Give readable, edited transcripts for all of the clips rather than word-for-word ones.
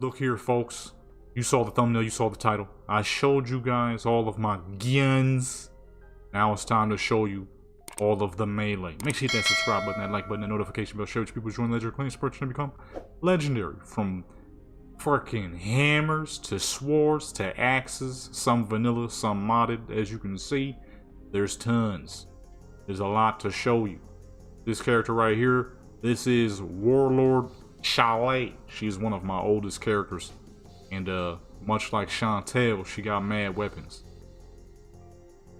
Look here, folks. You saw the thumbnail, you saw the title. I showed you guys all of my guns. Now it's time to show you all of the melee. Make sure you hit that subscribe button, that like button, that notification bell. Show which people join Legendary Claims Purchase and become legendary. From freaking hammers to swords to axes. Some vanilla, some modded. As you can see, there's tons. There's a lot to show you. This character right here, this is Warlord Chalet. She's one of my oldest characters. And much like Chantel, she got mad weapons.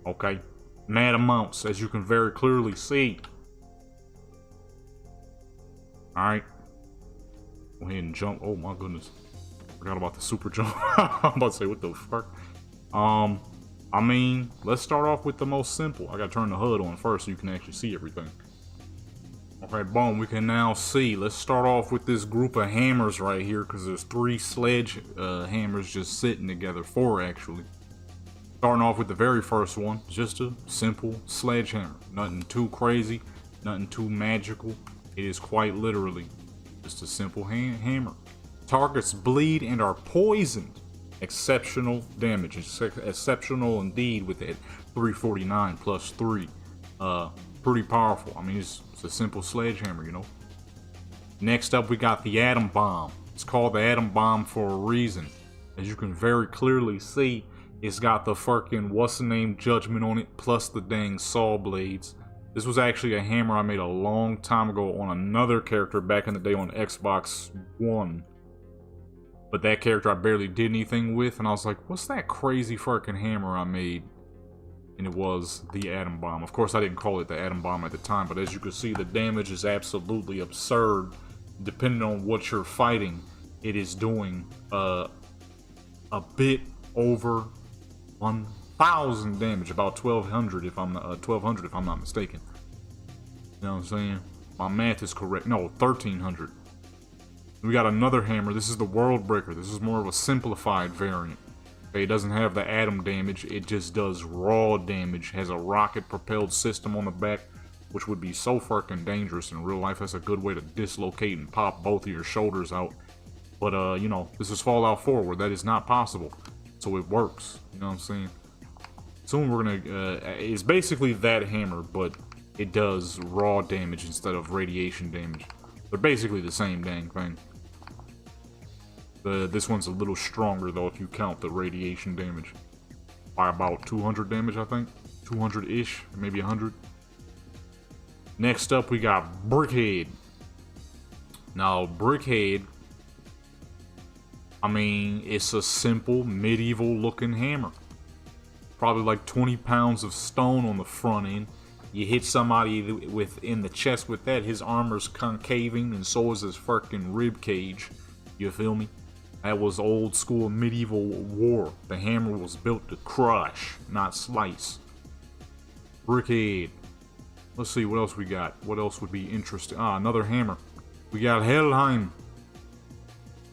Okay? Mad amounts, as you can very clearly see. Alright. Go ahead and jump. Oh my goodness. Forgot about the super jump. I'm about to say, what the fuck? I mean, let's start off with the most simple. I gotta turn the HUD on first so you can actually see everything. Okay, boom, we can now see. Let's start off with this group of hammers right here, because there's 3 sledge hammers just sitting together. 4 actually. Starting off with the very first one, just a simple sledgehammer. Nothing too crazy, nothing too magical. It is quite literally just a simple hammer. Targets bleed and are poisoned. Exceptional damage. It's exceptional indeed with that 349 plus 3. Pretty powerful. I mean, it's a simple sledgehammer, you know. Next up, we got the Atom Bomb. It's called the Atom Bomb for a reason. As you can very clearly see, it's got the fucking what's-the-name judgment on it, plus the dang saw blades. This was actually a hammer I made a long time ago on another character back in the day on Xbox One. But that character I barely did anything with, and I was like, what's that crazy fucking hammer I made? And it was the Atom Bomb. Of course, I didn't call it the Atom Bomb at the time, but as you can see, the damage is absolutely absurd. Depending on what you're fighting, it is doing a bit over 1,000 damage, about 1,200 if I'm 1,200 if I'm not mistaken. You know what I'm saying? My math is correct. No, 1,300. We got another hammer. This is the World Breaker. This is more of a simplified variant. It doesn't have the atom damage, it just does raw damage. Has a rocket propelled system on the back, which would be so fucking dangerous in real life. That's a good way to dislocate and pop both of your shoulders out. But you know, this is Fallout 4 where that is not possible. So it works, you know what I'm saying? Soon we're gonna, it's basically that hammer, but it does raw damage instead of radiation damage. They're basically the same dang thing. This one's a little stronger though if you count the radiation damage. By about 200 damage, I think. 200-ish, maybe 100. Next up we got Brickhead. Now Brickhead, I mean, it's a simple medieval looking hammer. Probably like 20 pounds of stone on the front end. You hit somebody in the chest with that, his armor's concaving and so is his fucking rib cage. You feel me? That was old school medieval war. The hammer was built to crush, not slice. Brickhead. Let's see what else we got. What else would be interesting? Ah, another hammer. We got Helheim.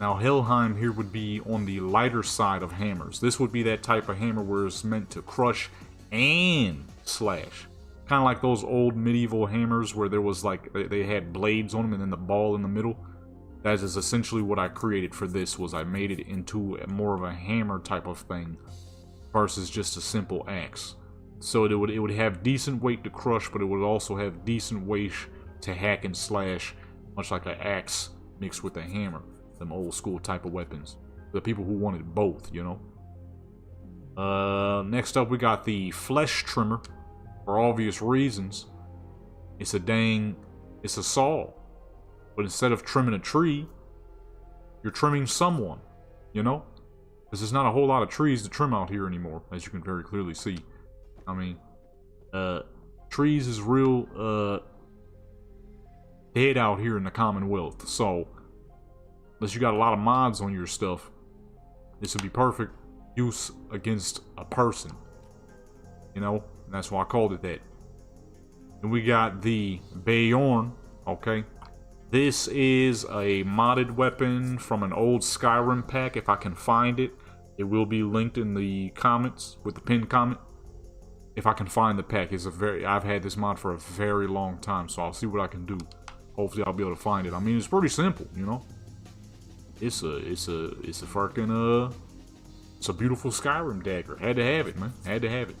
Now Helheim here would be on the lighter side of hammers. This would be that type of hammer where it's meant to crush and slash. Kind of like those old medieval hammers where there was like, they had blades on them and then the ball in the middle. That is essentially what I created for this, was I made it into more of a hammer type of thing versus just a simple axe. So it would have decent weight to crush, but it would also have decent weight to hack and slash, much like an axe mixed with a hammer. Them old school type of weapons. The people who wanted both, you know. Next up we got the Flesh Trimmer. For obvious reasons. It's a saw. But instead of trimming a tree, you're trimming someone, you know? Because there's not a whole lot of trees to trim out here anymore, as you can very clearly see. I mean, trees is real, dead out here in the Commonwealth. So, unless you got a lot of mods on your stuff, this would be perfect use against a person. You know? And that's why I called it that. And we got the Bjorn, okay? This is a modded weapon from an old Skyrim pack. If I can find it, it will be linked in the comments with the pinned comment. If I can find the pack, I've had this mod for a very long time, so I'll see what I can do. Hopefully I'll be able to find it. I mean, it's pretty simple, you know? It's a fucking it's a beautiful Skyrim dagger. Had to have it, man. Had to have it.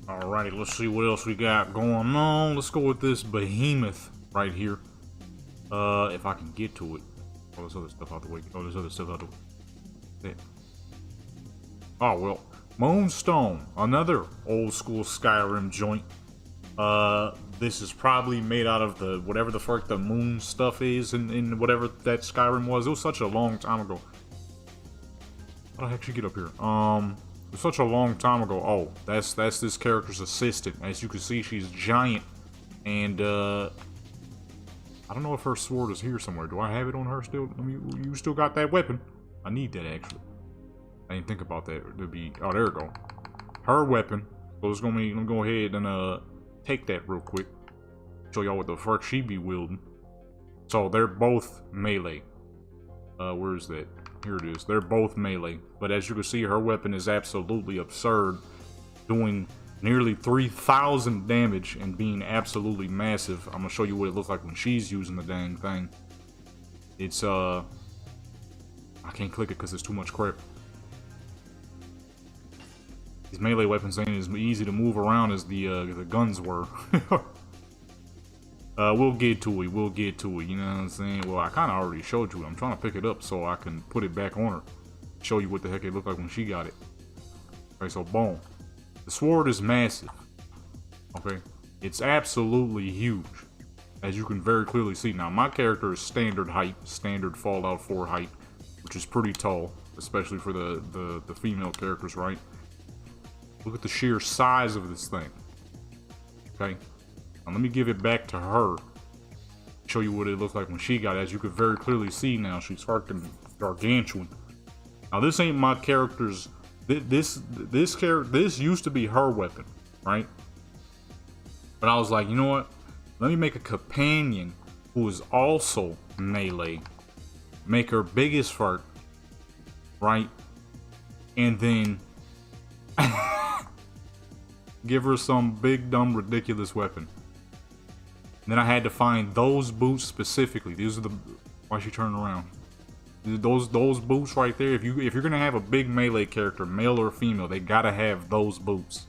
Alrighty, let's see what else we got going on. Let's go with this behemoth right here. If I can get to it. Oh, there's other stuff out the way. Oh, there's other stuff out the way. There. Oh, well. Moonstone. Another old school Skyrim joint. This is probably made out of the whatever the fuck the moon stuff is in whatever that Skyrim was. It was such a long time ago. How the heck should you get up here? It was such a long time ago. Oh, that's this character's assistant. As you can see, she's giant. And, I don't know if her sword is here somewhere. Do I have it on her still? I mean, you still got that weapon. I need that, actually. I didn't think about that. It'd be... Oh, there we go. Her weapon. So it's gonna be... I'm gonna go ahead and, take that real quick. Show y'all what the fuck she be wielding. So, they're both melee. Where is that? Here it is. They're both melee. But as you can see, her weapon is absolutely absurd. Doing nearly 3,000 damage and being absolutely massive. I'm gonna show you what it looks like when she's using the dang thing. It's, I can't click it because there's too much crap. These melee weapons ain't as easy to move around as the guns were. We'll get to it. We'll get to it. You know what I'm saying? Well, I kind of already showed you. I'm trying to pick it up so I can put it back on her. Show you what the heck it looked like when she got it. Okay, so boom. The sword is massive. Okay? It's absolutely huge. As you can very clearly see. Now, my character is standard height. Standard Fallout 4 height. Which is pretty tall. Especially for the female characters, right? Look at the sheer size of this thing. Okay? Now, let me give it back to her. Show you what it looked like when she got it. As you can very clearly see now, she's fucking gargantuan. Now, this ain't my character's... This used to be her weapon, right? But I was like, you know what? Let me make a companion who is also melee. Make her big as fuck, right? And then give her some big, dumb, ridiculous weapon. And then I had to find those boots specifically. These are the... Why's she turning around? Those boots right there. If you're gonna have a big melee character, male or female, they gotta have those boots.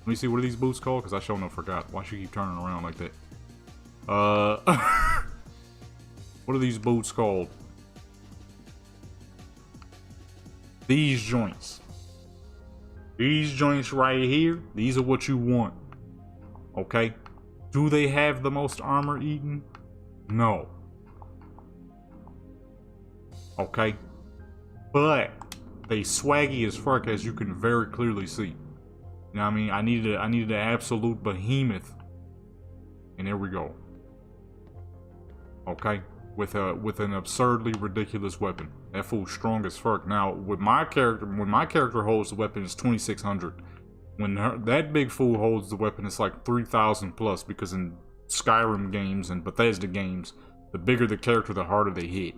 Let me see, what are these boots called? Because I sure enough forgot. Why should you keep turning around like that? What are these boots called? These joints. These joints right here. These are what you want. Okay? Do they have the most armor eaten? No. Okay, but they swaggy as fuck, as you can very clearly see. You know what I mean? I needed an absolute behemoth, and there we go. Okay, with an absurdly ridiculous weapon. That fool's strong as fuck. Now, with my character, when my character holds the weapon, it's 2,600. When that big fool holds the weapon, it's like 3,000 plus. Because in Skyrim games and Bethesda games, the bigger the character, the harder they hit.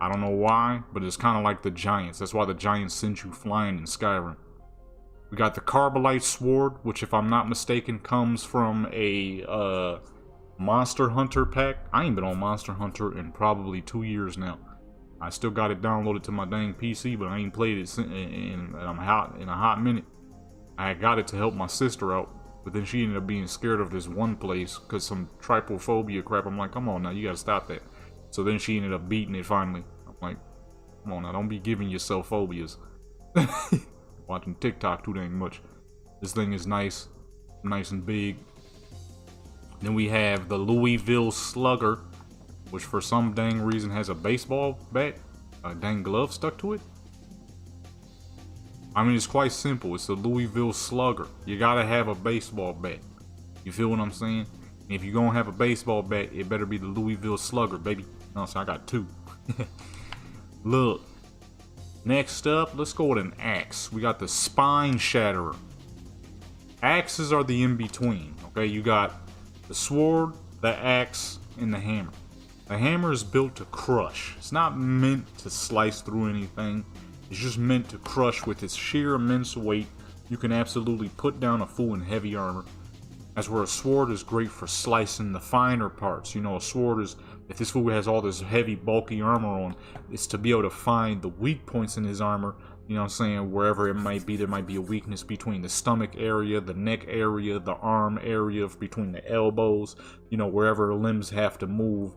I don't know why, but it's kind of like the Giants. That's why the Giants sent you flying in Skyrim. We got the Carbolite Sword, which, if I'm not mistaken, comes from a Monster Hunter pack. I ain't been on Monster Hunter in probably 2 years now. I still got it downloaded to my dang PC, but I ain't played it in a hot minute. I got it to help my sister out, but then she ended up being scared of this one place because some trypophobia crap. I'm like, come on now, you gotta stop that. So then she ended up beating it finally. I'm like, come on now, don't be giving yourself phobias. Watching TikTok too dang much. This thing is nice and big. Then we have the Louisville Slugger, which for some dang reason has a baseball bat, a dang glove stuck to it. I mean, it's quite simple. It's the Louisville Slugger. You gotta have a baseball bat. You feel what I'm saying? And if you're gonna have a baseball bat, it better be the Louisville Slugger, baby. No, so I got two. Look. Next up, let's go with an axe. We got the Spine Shatterer. Axes are the in-between, okay? You got the sword, the axe, and the hammer. The hammer is built to crush. It's not meant to slice through anything. It's just meant to crush with its sheer immense weight. You can absolutely put down a fool in heavy armor. As where a sword is great for slicing the finer parts. You know, a sword is If this fool has all this heavy, bulky armor on, it's to be able to find the weak points in his armor. You know what I'm saying? Wherever it might be, there might be a weakness between the stomach area, the neck area, the arm area, between the elbows, you know, wherever the limbs have to move.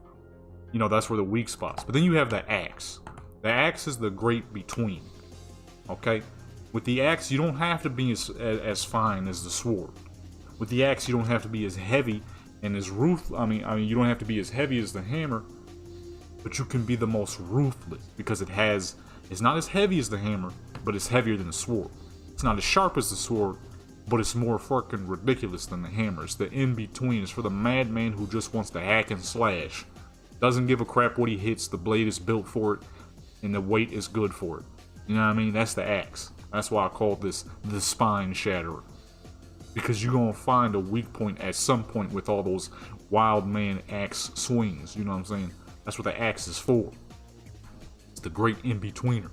You know, that's where the weak spots. But then you have the axe. The axe is the great between. Okay? With the axe, you don't have to be as fine as the sword. With the axe, you don't have to be as heavy and as you don't have to be as heavy as the hammer, but you can be the most ruthless because it's not as heavy as the hammer, but it's heavier than the sword. It's not as sharp as the sword, but it's more fucking ridiculous than the hammer. It's the in-between. It's for the madman who just wants to hack and slash. Doesn't give a crap what he hits. The blade is built for it, and the weight is good for it. You know what I mean? That's the axe. That's why I call this the spine shatterer. Because you're going to find a weak point at some point with all those wild man axe swings. You know what I'm saying? That's what the axe is for. It's the great in-betweener.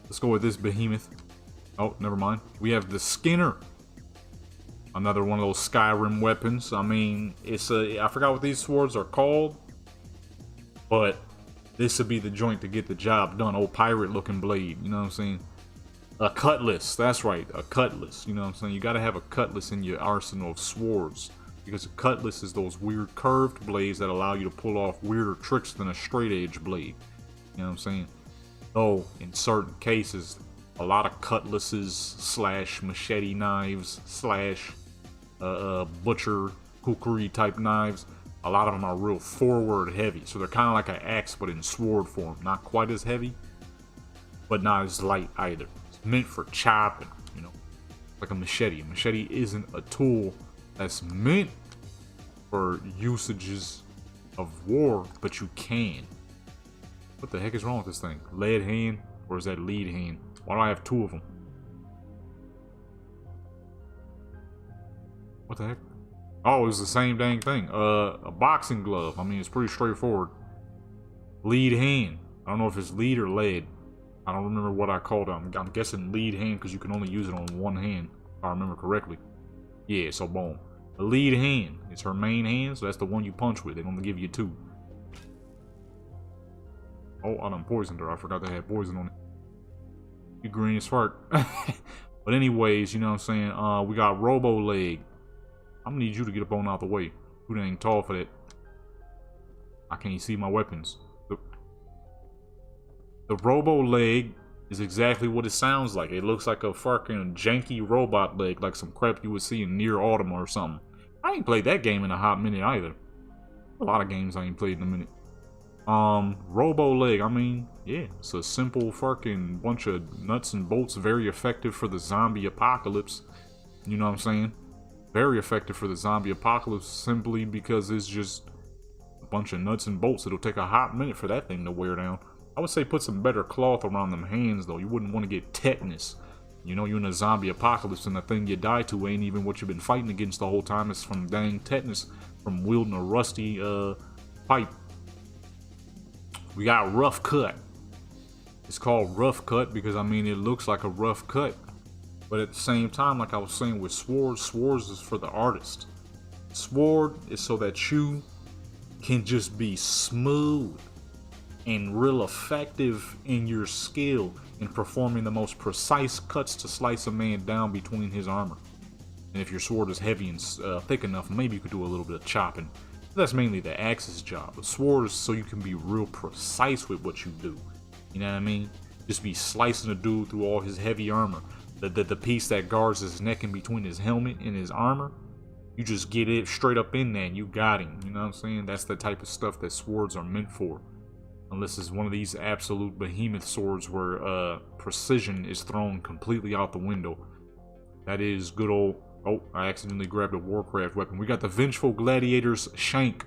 Let's go with this behemoth. Oh, never mind. We have the Skinner. Another one of those Skyrim weapons. I mean, I forgot what these swords are called. But this would be the joint to get the job done. Old pirate looking blade. You know what I'm saying? A cutlass, that's right, a cutlass. You know what I'm saying? You gotta have a cutlass in your arsenal of swords. Because a cutlass is those weird curved blades that allow you to pull off weirder tricks than a straight edge blade. You know what I'm saying? Though, in certain cases, a lot of cutlasses slash machete knives slash butcher kukri type knives, a lot of them are real forward heavy. So they're kind of like an axe, but in sword form. Not quite as heavy, but not as light either. Meant for chopping, you know, like a machete. A machete isn't a tool that's meant for usages of war, but you can. What the heck is wrong with this thing? Lead hand, or is that lead hand? Why do I have two of them? What the heck? Oh, it's the same dang thing. A boxing glove. I mean, it's pretty straightforward. Lead hand. I don't know if it's lead or lead. I don't remember what I called it. I'm guessing lead hand because you can only use it on one hand, if I remember correctly. Yeah, so boom. The lead hand is her main hand, so that's the one you punch with. They only give you two. Oh, I done poisoned her. I forgot they had poison on it. You green as fuck. But anyways, you know what I'm saying? We got Robo Leg. I'm gonna need you to get up on out the way. You ain't tall for that. I can't see my weapons. The Robo Leg is exactly what it sounds like. It looks like a fucking janky robot leg, like some crap you would see in Nier Automata or something. I ain't played that game in a hot minute either. A lot of games I ain't played in a minute. Robo Leg, I mean, yeah, it's a simple fucking bunch of nuts and bolts, very effective for the zombie apocalypse. You know what I'm saying? Very effective for the zombie apocalypse simply because it's just a bunch of nuts and bolts. It'll take a hot minute for that thing to wear down. I would say put some better cloth around them hands, though. You wouldn't want to get tetanus. You know, you're in a zombie apocalypse and the thing you die to ain't even what you've been fighting against the whole time. It's from dang tetanus from wielding a rusty pipe. We got Rough Cut. It's called Rough Cut because, I mean, it looks like a rough cut. But at the same time, like I was saying with swords, swords is for the artist. Sword is so that you can just be smooth and real effective in your skill in performing the most precise cuts to slice a man down between his armor. And if your sword is heavy and thick enough, maybe you could do a little bit of chopping. But that's mainly the axe's job. The sword is so you can be real precise with what you do. You know what I mean? Just be slicing a dude through all his heavy armor. The piece that guards his neck in between his helmet and his armor, you just get it straight up in there and you got him. You know what I'm saying? That's the type of stuff that swords are meant for. Unless it's one of these absolute behemoth swords where precision is thrown completely out the window. That is good old... Oh, I accidentally grabbed a Warcraft weapon. We got the Vengeful Gladiator's Shank.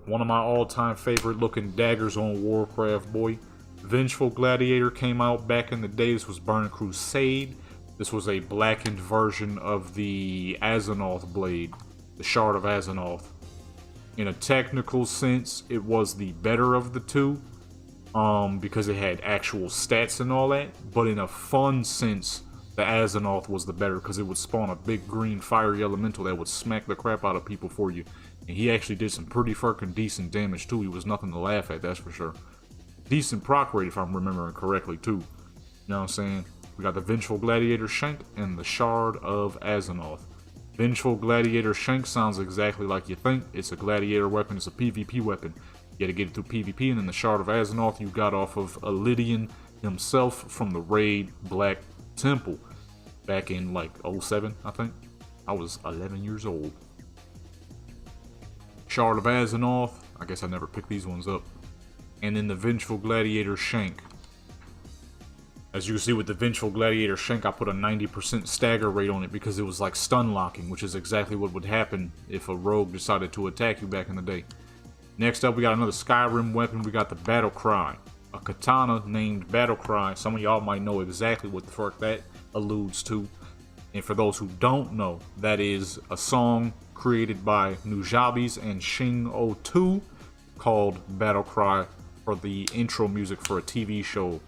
One of my all-time favorite looking daggers on Warcraft, boy. Vengeful Gladiator came out back in the day. This was Burning Crusade. This was a blackened version of the Azzinoth blade. The Shard of Azzinoth. In a technical sense, it was the better of the two. Because it had actual stats and all that. But in a fun sense, the Azzinoth was the better because it would spawn a big green fiery elemental that would smack the crap out of people for you. And he actually did some pretty fucking decent damage too. He was nothing to laugh at, that's for sure. Decent proc rate if I'm remembering correctly too. You know what I'm saying? We got the Vengeful Gladiator Shank and the Shard of Azzinoth. Vengeful Gladiator Shank sounds exactly like you think. It's a gladiator weapon, it's a PvP weapon. You gotta get it through PvP, and then the Shard of Azzinoth you got off of Elidian himself from the raid Black Temple back in like 07, I think. I was 11 years old. Shard of Azzinoth, I guess I never picked these ones up. And then the Vengeful Gladiator Shank. As you can see with the Vengeful Gladiator Shank, I put a 90% stagger rate on it because it was like stun locking, which is exactly what would happen if a rogue decided to attack you back in the day. Next up, we got another Skyrim weapon. We got the Battle Cry. A katana named Battle Cry. Some of y'all might know exactly what the fuck that alludes to. And for those who don't know, that is a song created by Nujabes and Shing O2 called Battle Cry for the intro music for a TV show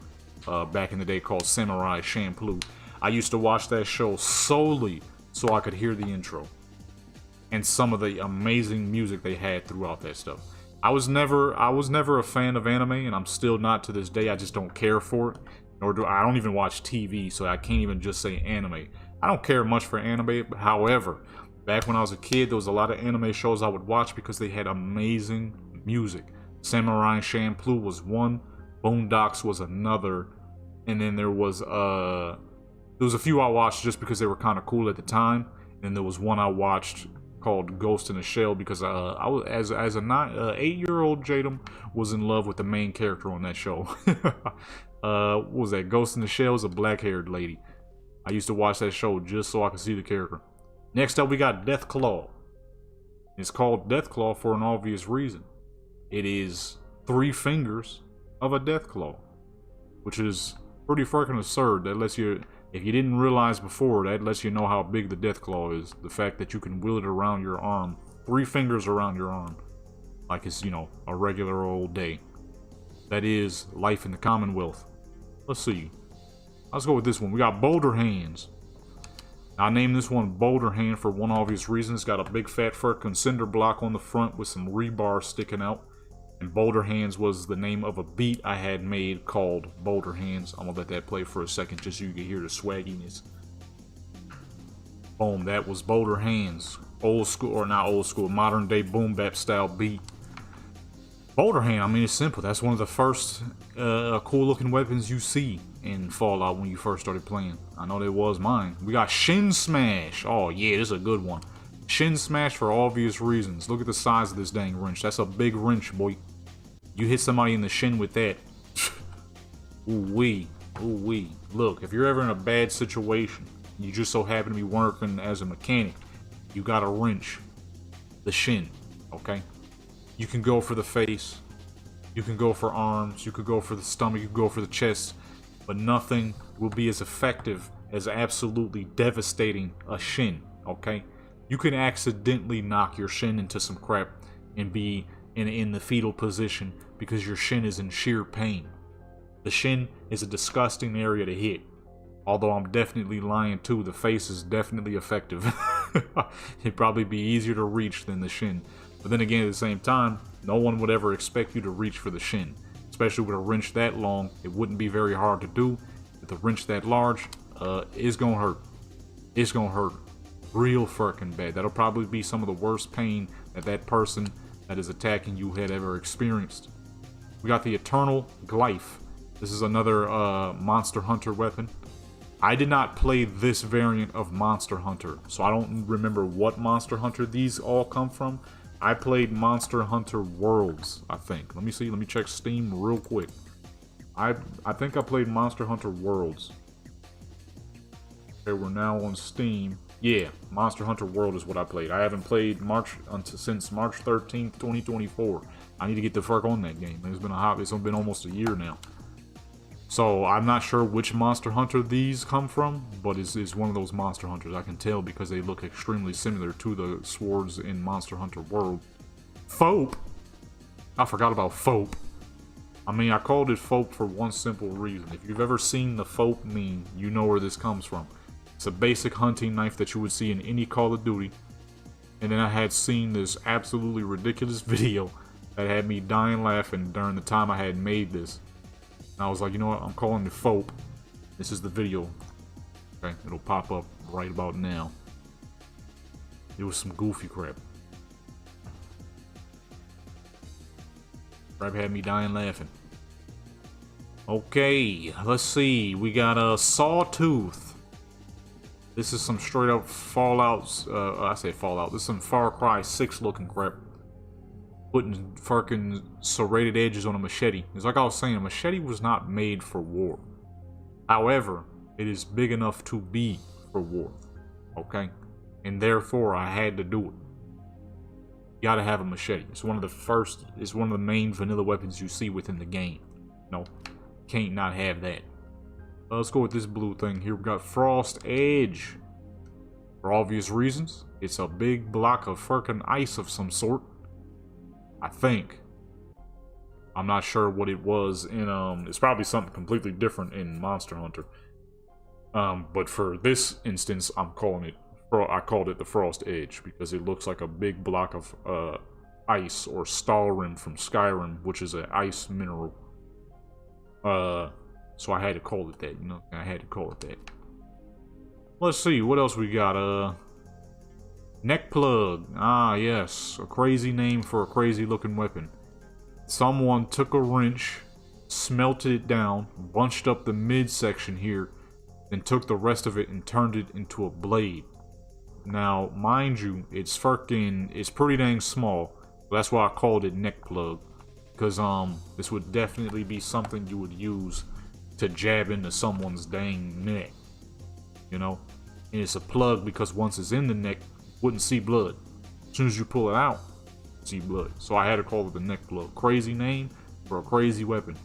back in the day called Samurai Champloo. I used to watch that show solely so I could hear the intro and some of the amazing music they had throughout that stuff. I was never a fan of anime, and I'm still not to this day. I just don't care for it. I don't even watch TV, so I can't even just say anime. I don't care much for anime. However, back when I was a kid, there was a lot of anime shows I would watch because they had amazing music. Samurai Champloo was one, Boondocks was another, and then there was a few I watched just because they were kind of cool at the time, and there was one I watched called Ghost in the Shell because I was as a 8-year-old Jadam was in love with the main character on that show. What was that? Ghost in the Shell is a black-haired lady. I used to watch that show just so I could see the character. Next up, we got Deathclaw. It's called Deathclaw for an obvious reason. It is 3 fingers of a Deathclaw, which is pretty freaking absurd. That lets you, if you didn't realize before, that lets you know how big the Deathclaw is. The fact that you can wheel it around your arm, 3 fingers around your arm, like it's, you know, a regular old day. That is life in the Commonwealth. Let's see. Let's go with this one. We got Boulder Hands. I named this one Boulder Hand for one obvious reason. It's got a big fat freaking cinder block on the front with some rebar sticking out. And Boulder Hands was the name of a beat I had made called Boulder Hands. I'm gonna let that play for a second just so you can hear the swagginess. Boom, that was Boulder Hands. Old school, or not old school, modern day boom bap style beat. Boulder Hand, I mean, it's simple. That's one of the first cool looking weapons you see in Fallout when you first started playing. I know that was mine. We got Shin Smash. Oh yeah, this is a good one. Shin Smash for obvious reasons. Look at the size of this dang wrench. That's a big wrench, boy. You hit somebody in the shin with that. Ooh-wee. Ooh-wee. Look, if you're ever in a bad situation, you just so happen to be working as a mechanic, you got a wrench. The shin, okay? You can go for the face. You can go for arms. You could go for the stomach. You could go for the chest. But nothing will be as effective as absolutely devastating a shin, okay? You can accidentally knock your shin into some crap and be in the fetal position because your shin is in sheer pain. The shin is a disgusting area to hit. Although I'm definitely lying too, the face is definitely effective. It'd probably be easier to reach than the shin. But then again, at the same time, no one would ever expect you to reach for the shin. Especially with a wrench that long, it wouldn't be very hard to do. With a wrench that large, it's gonna hurt. It's gonna hurt real fucking bad. That'll probably be some of the worst pain that person that is attacking you had ever experienced. We got the Eternal Glyph. This is another Monster Hunter weapon. I did not play this variant of Monster Hunter, so I don't remember what Monster Hunter these all come from. I played Monster Hunter Worlds, I think. Let me see, let me check Steam real quick. I think I played Monster Hunter Worlds. Okay, we're now on Steam. Yeah, Monster Hunter World is what I played. I haven't played since March 13th, 2024. I need to get the fuck on that game. It's been almost a year now. So I'm not sure which Monster Hunter these come from, but it's one of those Monster Hunters. I can tell because they look extremely similar to the swords in Monster Hunter World. Fope? I forgot about Fope. I mean, I called it Fope for one simple reason. If you've ever seen the Fope meme, you know where this comes from. It's a basic hunting knife that you would see in any Call of Duty. And then I had seen this absolutely ridiculous video that had me dying laughing during the time I had made this. And I was like, you know what, I'm calling it FOAP. This is the video. Okay, it'll pop up right about now. It was some goofy crap. Crap had me dying laughing. Okay, let's see. We got a Sawtooth. This is some straight up Fallout. I say Fallout. This is some Far Cry 6 looking crap. Putting fucking serrated edges on a machete. It's like I was saying, a machete was not made for war. However, it is big enough to be for war. Okay? And therefore, I had to do it. You gotta have a machete. It's one of the main vanilla weapons you see within the game. No, can't not have that. Let's go with this blue thing here. We got Frost Edge. For obvious reasons, it's a big block of fucking ice of some sort. I think. I'm not sure what it was in, it's probably something completely different in Monster Hunter. But for this instance, I called it the Frost Edge because it looks like a big block of ice or Stalrim from Skyrim, which is an ice mineral. So I had to call it that, you know. I had to call it that. Let's see, what else we got? Neck plug. Ah, yes, a crazy name for a crazy looking weapon. Someone took a wrench, smelted it down, bunched up the midsection here, then took the rest of it and turned it into a blade. Now, mind you, it's pretty dang small. That's why I called it neck plug. Because, this would definitely be something you would use to jab into someone's dang neck. You know? And it's a plug because once it's in the neck, wouldn't see blood. As soon as you pull it out, see blood. So I had to call it the neck plug. Crazy name for a crazy weapon.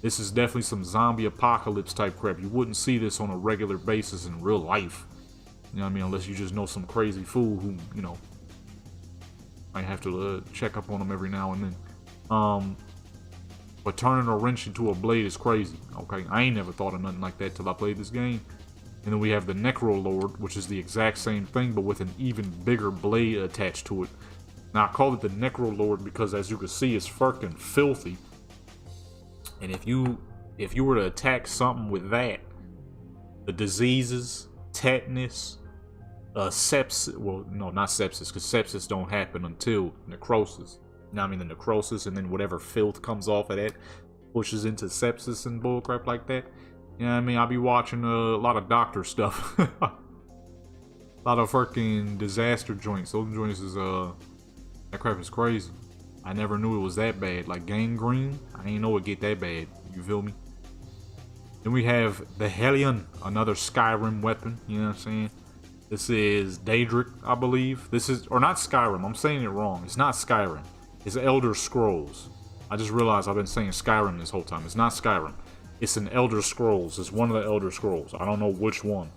This is definitely some zombie apocalypse type crap. You wouldn't see this on a regular basis in real life. You know what I mean? Unless you just know some crazy fool who, you know, might have to check up on them every now and then. But turning a wrench into a blade is crazy. Okay, I ain't never thought of nothing like that till I played this game. And then we have the Necrolord, which is the exact same thing, but with an even bigger blade attached to it. Now, I call it the Necrolord because, as you can see, it's fucking filthy. And if you were to attack something with that, the diseases, tetanus, sepsis, well, no, not sepsis, because sepsis don't happen until necrosis. You know what I mean? The necrosis, and then whatever filth comes off of that pushes into sepsis and bullcrap like that. You know what I mean? I'll be watching a lot of doctor stuff. A lot of fucking disaster joints. Those joints is, that crap is crazy. I never knew it was that bad. Like gangrene, I ain't know it get that bad. You feel me? Then we have the Hellion, another Skyrim weapon. You know what I'm saying? This is Daedric, I believe. This is, or not Skyrim. I'm saying it wrong. It's not Skyrim. It's Elder Scrolls. I just realized I've been saying Skyrim this whole time. It's not Skyrim. It's an Elder Scrolls. It's one of the Elder Scrolls. I don't know which one.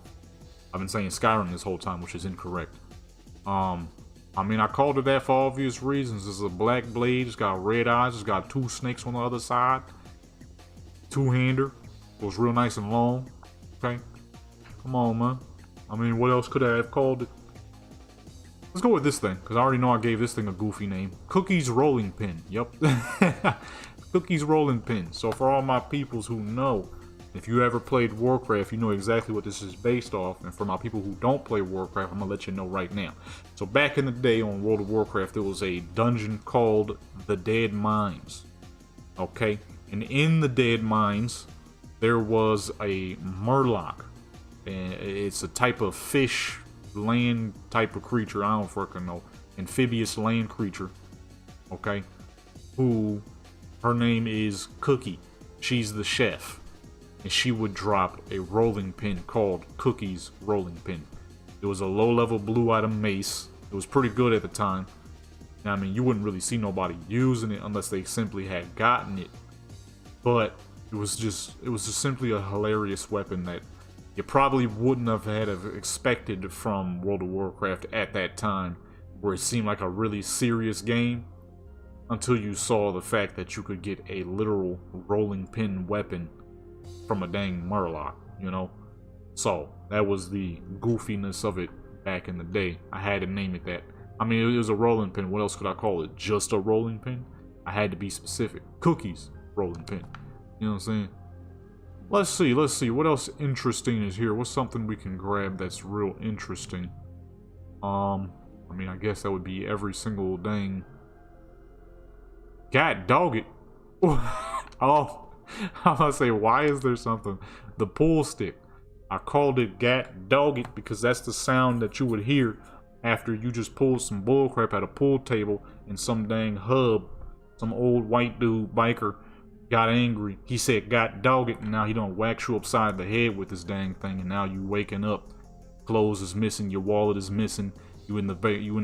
I've been saying Skyrim this whole time, which is incorrect. I mean, I called it that for obvious reasons. It's a black blade. It's got red eyes. It's got two snakes on the other side. Two-hander. Goes real nice and long. Okay? Come on, man. I mean, what else could I have called it? Let's go with this thing, because I already know I gave this thing a goofy name. Cookies Rolling Pin. Yup. Cookies Rolling Pin. So for all my peoples who know, if you ever played Warcraft, you know exactly what this is based off. And for my people who don't play Warcraft, I'm going to let you know right now. So back in the day on World of Warcraft, there was a dungeon called the Dead Mines. Okay? And in the Dead Mines, there was a Murloc. And it's a type of fish, land type of creature. I don't fucking know. Amphibious land creature. Okay? Her name is Cookie. She's the chef. And she would drop a rolling pin called Cookie's Rolling Pin. It was a low-level blue item mace. It was pretty good at the time. Now, I mean, you wouldn't really see nobody using it unless they simply had gotten it. But it was just simply a hilarious weapon that you probably wouldn't have expected from World of Warcraft at that time, where it seemed like a really serious game, until you saw the fact that you could get a literal rolling pin weapon from a dang Murloc, you know? So that was the goofiness of it back in the day. I had to name it that. I mean, it was a rolling pin. What else could I call it? Just a rolling pin? I had to be specific. Cookies rolling pin. You know what I'm saying? Let's see. What else interesting is here? What's something we can grab that's real interesting? I mean, I guess that would be every single dang. God dog it. Oh, I'm gonna say, why is there something? The pool stick. I called it "gat dog it" because that's the sound that you would hear after you just pulled some bullcrap at a pool table and some dang hub, some old white dude biker got angry. He said "gat dog it," and now he done wax you upside the head with this dang thing, and now you waking up. Clothes is missing, your wallet is missing. You in the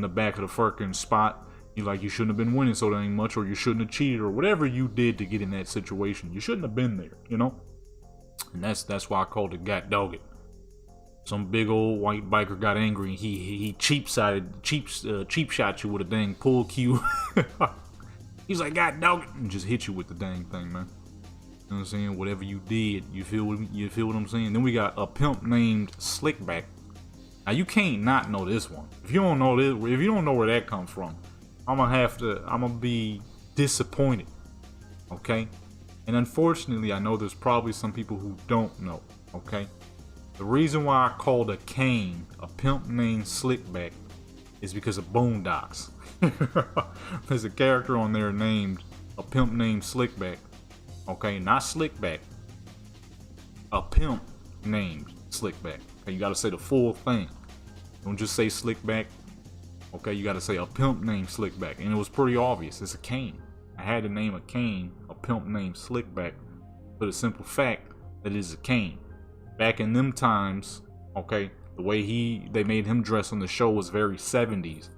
back of the fucking spot. You like you shouldn't have been winning so dang much, or you shouldn't have cheated, or whatever you did to get in that situation. You shouldn't have been there, you know. And that's why I called it "gat dog it." Some big old white biker got angry and he cheap shot you with a dang pool cue. He's like, "God dog it," and just hit you with the dang thing, man. You know what I'm saying? Whatever you did, you feel what I'm saying? Then we got a pimp named Slickback. Now you can't not know this one. If you don't know this, if you don't know where that comes from, I'm gonna be disappointed. Okay? And unfortunately, I know there's probably some people who don't know. Okay? The reason why I called a cane a pimp named Slickback is because of Boondocks. There's a character on there named a pimp named Slickback. Okay, not Slickback. A pimp named Slickback. Okay, you gotta say the full thing. Don't just say Slickback. Okay, you gotta say a pimp named Slickback. And it was pretty obvious. It's a cane. I had to name a cane a pimp named Slickback for the simple fact that it is a cane. Back in them times, okay, the way they made him dress on the show was very 70s.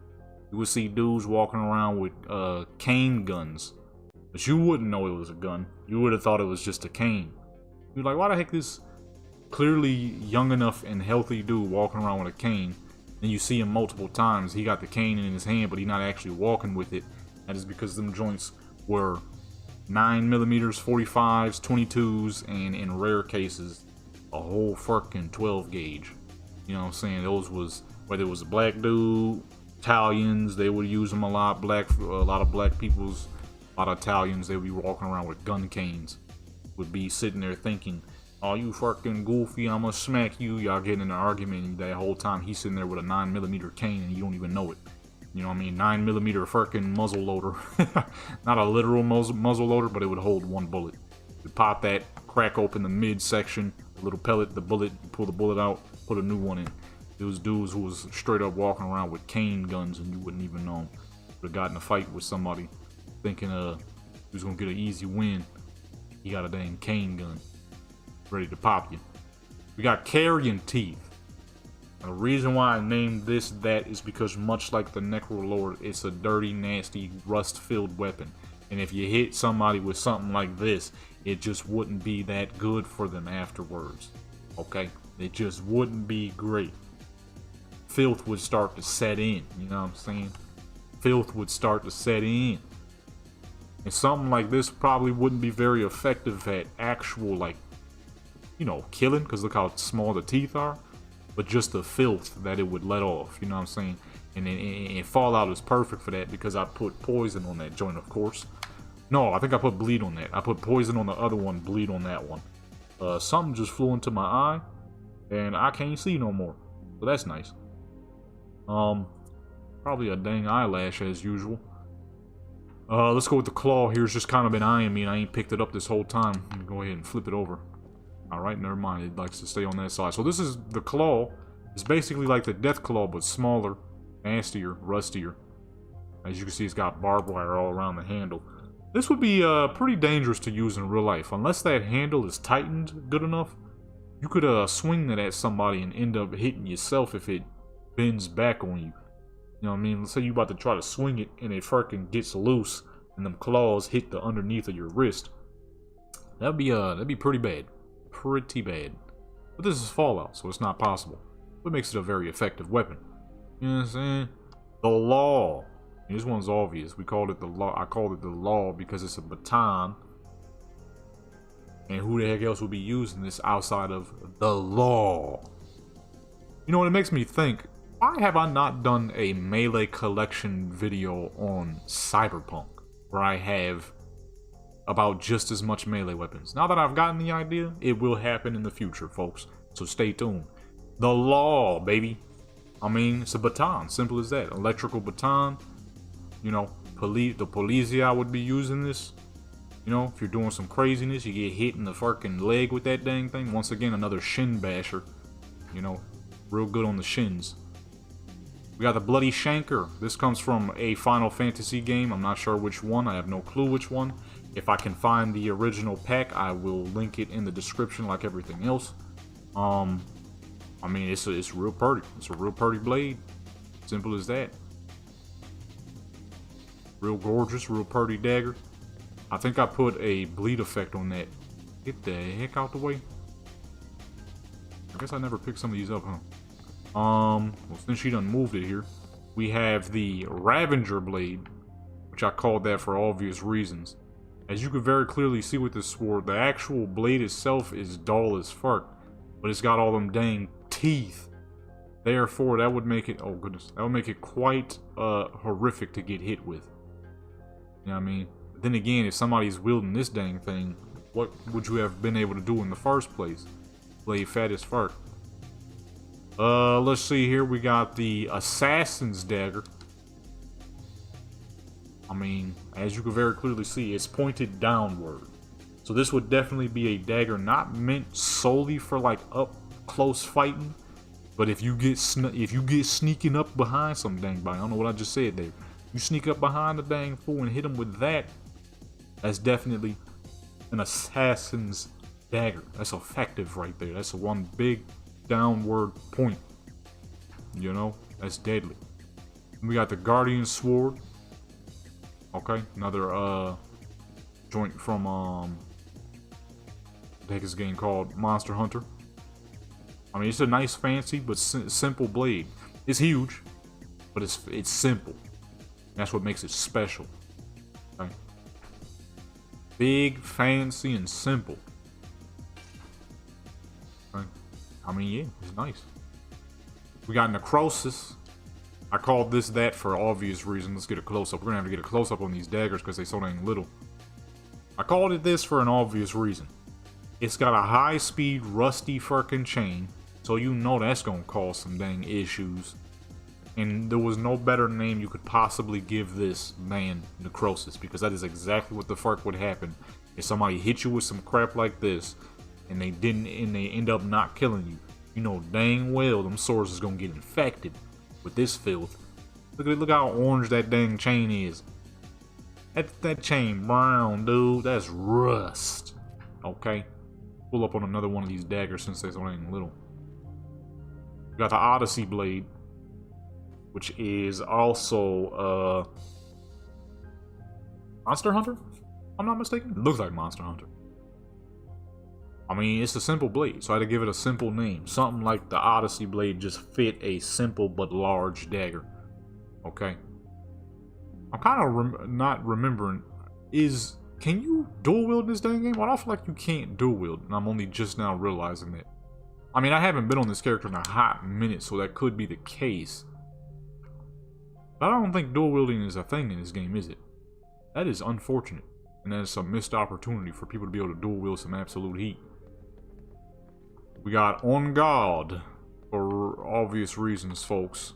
You would see dudes walking around with cane guns, but you wouldn't know it was a gun. You would have thought it was just a cane. You're like, why the heck this clearly young enough and healthy dude walking around with a cane? And you see him multiple times. He got the cane in his hand, but he's not actually walking with it. That is because them joints were 9mm, 45s, 22s, and in rare cases, a whole fucking 12 gauge. You know what I'm saying? Those was, whether it was a black dude, Italians, they would use them a lot. A lot of black peoples, a lot of Italians, they would be walking around with gun canes. Would be sitting there thinking, "Oh, you fucking goofy, I'm gonna smack you." Y'all getting in an argument, and that whole time he's sitting there with a 9mm cane and you don't even know it. You know what I mean? 9mm fucking muzzle loader. Not a literal muzzle loader, but it would hold one bullet. You pop that, crack open the midsection, a little pellet, the bullet, you pull the bullet out, put a new one in. There was dudes who was straight up walking around with cane guns and you wouldn't even know. Would have gotten in a fight with somebody thinking he was gonna get an easy win. He got a dang cane gun ready to pop you. We got carrion teeth. And the reason why I named this that is because much like the Necrolord, it's a dirty, nasty, rust-filled weapon. And if you hit somebody with something like this, it just wouldn't be that good for them afterwards. Okay? It just wouldn't be great. Filth would start to set in, you know what I'm saying? Filth would start to set in. And something like this probably wouldn't be very effective at actual, like, you know, killing, because look how small the teeth are. But just the filth that it would let off, you know what I'm saying? And Fallout is perfect for that because I put poison on that joint, of course. No, I think I put bleed on that. I put poison on the other one, bleed on that one. Something just flew into my eye, and I can't see no more. So that's nice. Probably a dang eyelash as usual. Let's go with the claw. Here's just kind of been eyeing me, and I ain't picked it up this whole time. Let me go ahead and flip it over. Alright, never mind. It likes to stay on that side. So this is the claw. It's basically like the death claw, but smaller, nastier, rustier. As you can see, it's got barbed wire all around the handle. This would be pretty dangerous to use in real life. Unless that handle is tightened good enough, you could swing it at somebody and end up hitting yourself if it bends back on you. You know what I mean? Let's say you about to try to swing it and it fucking gets loose and them claws hit the underneath of your wrist. That'd be pretty bad. Pretty bad. But this is Fallout, so it's not possible. What makes it a very effective weapon? You know what I'm saying? The law. This one's obvious. We called it the law. I called it the law because it's a baton. And who the heck else would be using this outside of the law? You know what, it makes me think, why have I not done a melee collection video on Cyberpunk, where I have about just as much melee weapons? Now that I've gotten the idea, it will happen in the future, folks. So stay tuned. The law, baby. I mean, it's a baton, simple as that. Electrical baton. You know, the Polizia would be using this. You know, if you're doing some craziness, you get hit in the fucking leg with that dang thing. Once again, another shin basher. You know, real good on the shins. We got the Bloody Shanker. This comes from a Final Fantasy game. I'm not sure which one. I have no clue which one. If I can find the original pack, I will link it in the description like everything else. I mean, it's real pretty. It's a real pretty blade. Simple as that. Real gorgeous, real pretty dagger. I think I put a bleed effect on that. Get the heck out the way. I guess I never picked some of these up, huh? Well, since she done moved it here, we have the Ravager blade, which I called that for obvious reasons. As you can very clearly see with this sword, the actual blade itself is dull as fuck, but it's got all them dang teeth. Therefore, that would make it, oh goodness, that would make it quite horrific to get hit with. You know what I mean? But then again, if somebody's wielding this dang thing, what would you have been able to do in the first place? Blade fat as fuck. Let's see here. We got the Assassin's Dagger. I mean, as you can very clearly see, it's pointed downward. So this would definitely be a dagger not meant solely for like up close fighting. But if you get sneaking up behind some dang body, I don't know what I just said there. You sneak up behind the dang fool and hit him with that. That's definitely an assassin's dagger. That's effective right there. That's a one big downward point. You know, that's deadly. We got the Guardian Sword. Okay, another joint from I think it's a game called Monster Hunter. I mean, it's a nice, fancy but simple blade. It's huge, but it's simple. That's what makes it special. Okay. Big, fancy, and simple. Okay. I mean, yeah, it's nice. We got Necrosis. I called this that for obvious reasons. Let's get a close-up. We're gonna have to get a close-up on these daggers because they so dang little. I called it this for an obvious reason. It's got a high-speed, rusty fucking chain, so you know that's gonna cause some dang issues. And there was no better name you could possibly give this than Necrosis, because that is exactly what the fuck would happen if somebody hit you with some crap like this, and they end up not killing you. You know dang well them swords is gonna get infected with this filth. Look how orange that dang chain is. That chain brown, dude. That's rust. Okay. Pull up on another one of these daggers since they're so dang little. We got the Odyssey blade, which is also Monster Hunter, if I'm not mistaken. It looks like Monster Hunter. I mean, it's a simple blade, so I had to give it a simple name. Something like the Odyssey blade just fit a simple but large dagger. Okay. I'm kind of not remembering. Can you dual wield in this dang game? Well, I feel like you can't dual wield, and I'm only just now realizing that. I mean, I haven't been on this character in a hot minute, so that could be the case. But I don't think dual wielding is a thing in this game, is it? That is unfortunate, and that is a missed opportunity for people to be able to dual wield some absolute heat. We got On Guard, for obvious reasons, folks.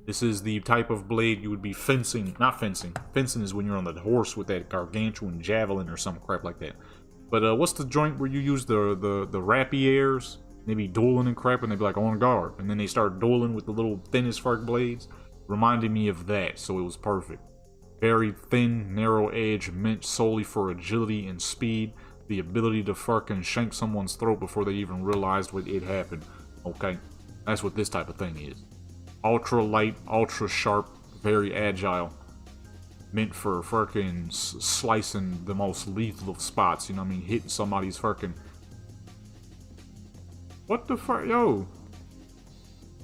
This is the type of blade you would be fencing. Not fencing. Fencing is when you're on the horse with that gargantuan javelin or some crap like that. But what's the joint where you use the rapiers? They be dueling and crap, and they be like On Guard. And then they start dueling with the little thin as fuck blades. Reminded me of that, so it was perfect. Very thin, narrow edge, meant solely for agility and speed. The ability to fucking shank someone's throat before they even realized what it happened. Okay? That's what this type of thing is. Ultra light, ultra sharp, very agile. Meant for fucking slicing the most lethal of spots, you know what I mean? Hitting somebody's fucking... What the fuck? Yo!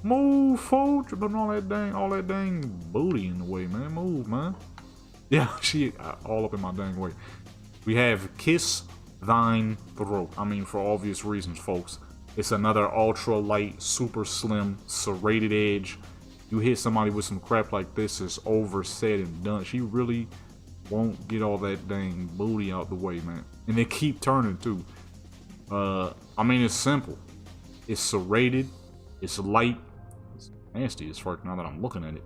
Move, folks! But all that dang booty in the way, man. Move, man. Yeah, she all up in my dang way. We have Kiss thine throat. I mean, for obvious reasons, folks. It's another ultra light, super slim, serrated edge. You hit somebody with some crap like this, it's over, said, and done. She really won't get all that dang booty out the way, man. And they keep turning, too. I mean, it's simple. It's serrated. It's light. It's nasty as fuck now that I'm looking at it.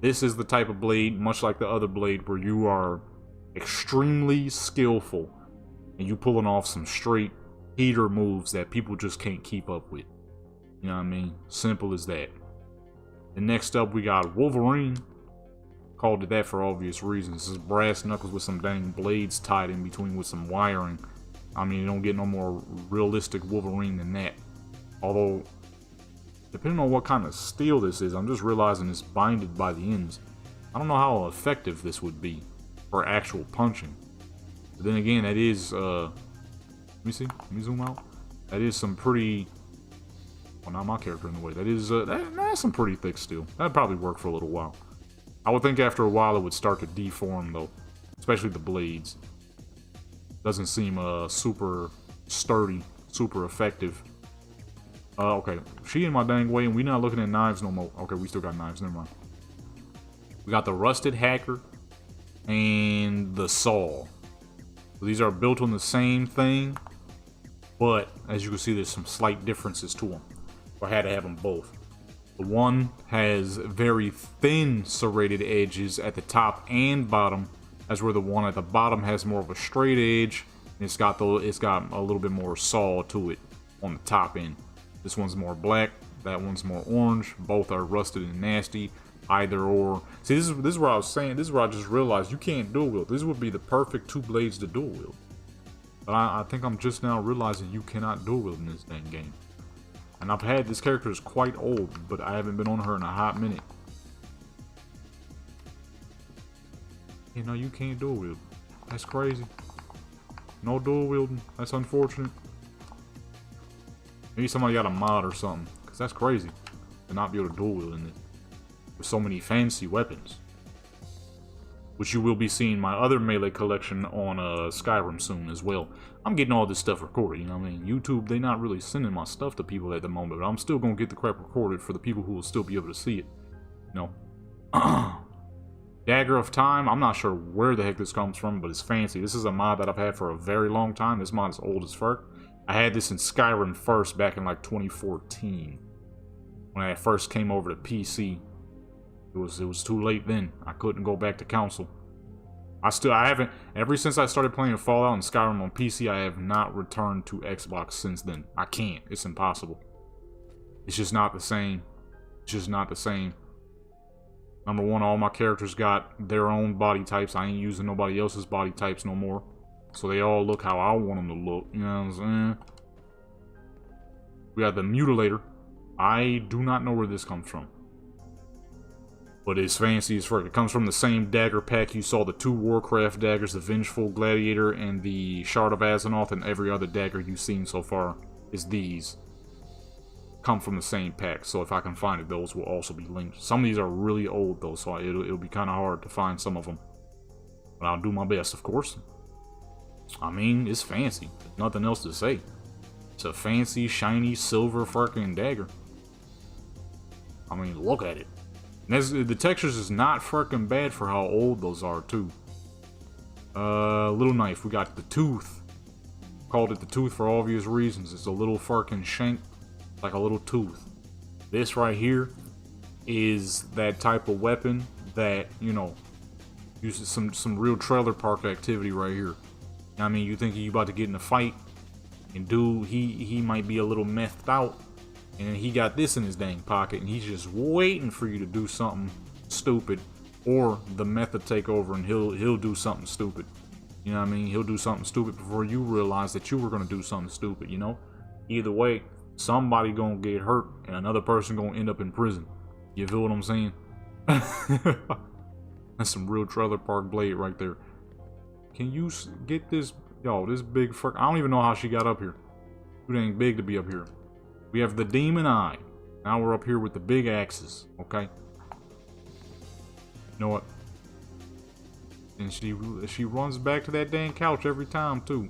This is the type of blade, much like the other blade, where you are extremely skillful and you pulling off some straight heater moves that people just can't keep up with. You know what I mean? Simple as that. And next up, we got Wolverine. Called it that for obvious reasons. This is brass knuckles with some dang blades tied in between with some wiring. I mean, you don't get no more realistic Wolverine than that. Although, depending on what kind of steel this is, I'm just realizing it's binded by the ends. I don't know how effective this would be for actual punching. But then again, that is, let me see, let me zoom out. That is some pretty, well, not my character in the way. That is, that's some pretty thick steel. That'd probably work for a little while. I would think after a while it would start to deform though, especially the blades. Doesn't seem super sturdy, super effective. Okay, she in my dang way, and we not looking at knives no more. Okay, we still got knives, never mind. We got the Rusted Hacker and the Saw. So these are built on the same thing, but as you can see, there's some slight differences to them. So I had to have them both. The one has very thin serrated edges at the top and bottom, as where the one at the bottom has more of a straight edge, and it's got a little bit more saw to it on the top end. This one's more black, that one's more orange. Both are rusted and nasty. Either or. See, this is where I was saying. This is where I just realized you can't dual wield. This would be the perfect two blades to dual wield. But I think I'm just now realizing you cannot dual wield in this dang game. And I've had this character is quite old, but I haven't been on her in a hot minute. You know, you can't dual wield. That's crazy. No dual wielding. That's unfortunate. Maybe somebody got a mod or something, because that's crazy to not be able to dual wield in this with so many fancy weapons. Which you will be seeing my other melee collection on Skyrim soon as well. I'm getting all this stuff recorded, you know what I mean? YouTube, they not really sending my stuff to people at the moment, but I'm still gonna get the crap recorded for the people who will still be able to see it. You know. Dagger of Time, I'm not sure where the heck this comes from, but it's fancy. This is a mod that I've had for a very long time. This mod is old as fuck. I had this in Skyrim first back in like 2014. When I first came over to PC. It was too late then. I couldn't go back to console. I haven't, ever since I started playing Fallout and Skyrim on PC, I have not returned to Xbox since then. I can't. It's impossible. It's just not the same. It's just not the same. Number one, all my characters got their own body types. I ain't using nobody else's body types no more. So they all look how I want them to look. You know what I'm saying? We got the Mutilator. I do not know where this comes from. But it's fancy as fuck. It comes from the same dagger pack. You saw the two Warcraft daggers, the Vengeful Gladiator and the Shard of Azzinoth, and every other dagger you've seen so far is these. Come from the same pack, so if I can find it, those will also be linked. Some of these are really old though, so it'll be kind of hard to find some of them. But I'll do my best, of course. I mean, it's fancy. There's nothing else to say. It's a fancy, shiny, silver fucking dagger. I mean, look at it. And the textures is not fucking bad for how old those are, too. Little knife. We got the tooth. Called it the tooth for obvious reasons. It's a little fucking shank, like a little tooth. This right here is that type of weapon that, you know, uses some real trailer park activity right here. I mean, you think you about to get in a fight, and dude, he might be a little methed out. And then he got this in his dang pocket, and he's just waiting for you to do something stupid, or the method take over, and he'll do something stupid. You know what I mean? He'll do something stupid before you realize that you were gonna do something stupid. You know? Either way, somebody gonna get hurt, and another person gonna end up in prison. You feel what I'm saying? That's some real trailer park blade right there. Can you get this? Yo, this big fuck. I don't even know how she got up here. Too dang big to be up here. We have the Demon Eye. Now we're up here with the big axes, okay? You know what? And she runs back to that dang couch every time, too.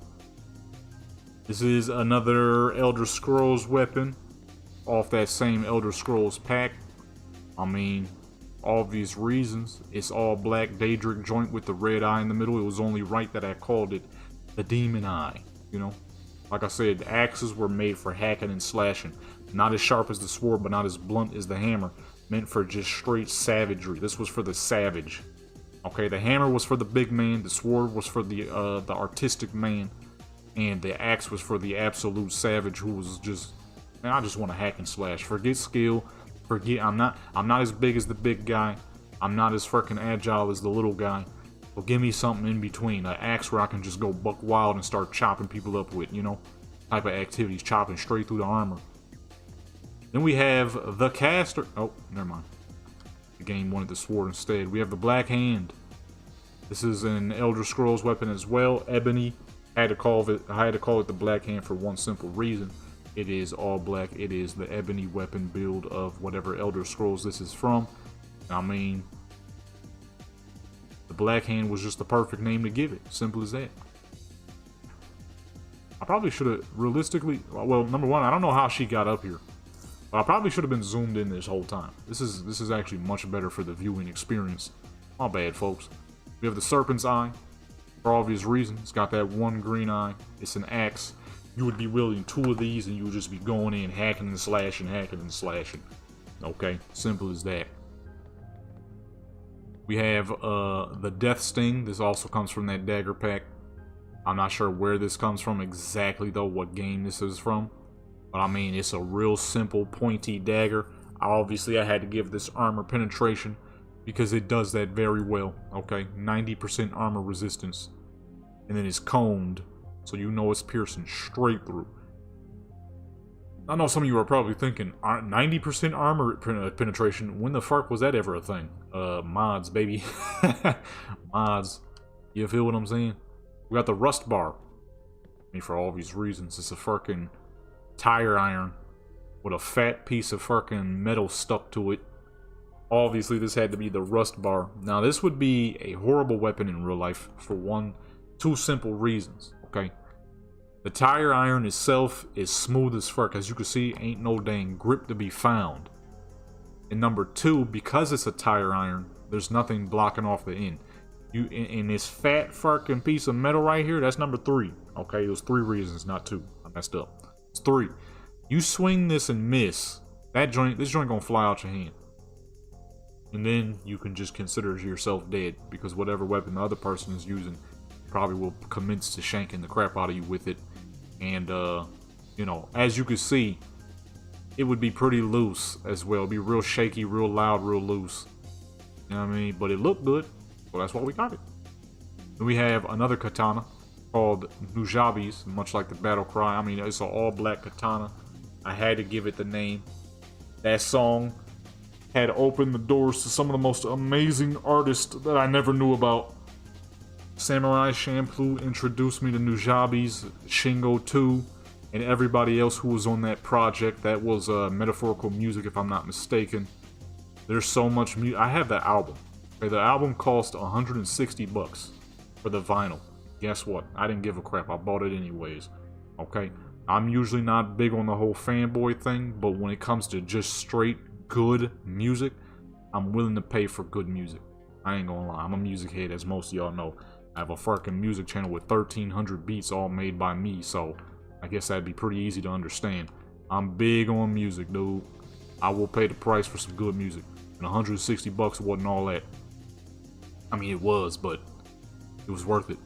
This is another Elder Scrolls weapon off that same Elder Scrolls pack. I mean, obvious reasons. It's all black Daedric joint with the red eye in the middle. It was only right that I called it the Demon Eye, you know? Like I said, the axes were made for hacking and slashing. Not as sharp as the sword, but not as blunt as the hammer. Meant for just straight savagery. This was for the savage. Okay, the hammer was for the big man. The sword was for the artistic man. And the axe was for the absolute savage who was just, man, I just want to hack and slash. Forget skill. Forget, I'm not as big as the big guy. I'm not as fucking agile as the little guy. But give me something in between. An axe where I can just go buck wild and start chopping people up with, you know? Type of activities, chopping straight through the armor. Then we have the caster. Oh, never mind. The game wanted the sword instead. We have the Black Hand. This is an Elder Scrolls weapon as well. Ebony. I had to call it the Black Hand for one simple reason. It is all black. It is the ebony weapon build of whatever Elder Scrolls this is from. I mean, the Black Hand was just the perfect name to give it. Simple as that. I probably should have realistically, well, number one, I don't know how she got up here. But I probably should have been zoomed in this whole time. This is actually much better for the viewing experience. My bad, folks. We have the Serpent's Eye. For obvious reasons, it's got that one green eye. It's an axe. You would be wielding two of these and you would just be going in, hacking and slashing, hacking and slashing. Okay, simple as that. We have the Death Sting. This also comes from that dagger pack. I'm not sure where this comes from exactly though, what game this is from. But I mean, it's a real simple pointy dagger. Obviously, I had to give this armor penetration because it does that very well. Okay, 90% armor resistance. And then it's combed, so you know it's piercing straight through. I know some of you are probably thinking, 90% armor penetration, when the fuck was that ever a thing? Mods, baby. Mods. You feel what I'm saying? We got the Rust Bar. I mean, for obvious reasons, it's a fucking tire iron with a fat piece of fucking metal stuck to it. Obviously, this had to be the Rust Bar. Now, this would be a horrible weapon in real life for two simple reasons, okay? The tire iron itself is smooth as fuck. As you can see, ain't no dang grip to be found. And number two, because it's a tire iron, there's nothing blocking off the end. You in this fat fucking piece of metal right here, that's number three. Okay, there's three reasons, not two. I messed up. It's three. You swing this and miss, this joint gonna fly out your hand. And then you can just consider yourself dead, because whatever weapon the other person is using probably will commence to shanking the crap out of you with it. And you know, as you can see, it would be pretty loose as well. It'd be real shaky, real loud, real loose. You know what I mean? But it looked good, so that's why we got it. Then we have another katana called Nujabes, much like the battle cry. I mean, it's an all-black katana. I had to give it the name. That song had opened the doors to some of the most amazing artists that I never knew about. Samurai Champloo introduced me to Nujabes, Shingo 2, and everybody else who was on that project. That was Metaphorical Music, if I'm not mistaken. There's so much music. I have the album. Okay, the album cost $160 for the vinyl. Guess what? I didn't give a crap. I bought it anyways. Okay? I'm usually not big on the whole fanboy thing, but when it comes to just straight good music, I'm willing to pay for good music. I ain't gonna lie. I'm a music head, as most of y'all know. I have a fucking music channel with 1,300 beats all made by me, so I guess that'd be pretty easy to understand. I'm big on music, dude. I will pay the price for some good music. And $160 wasn't all that. I mean, it was, but it was worth it.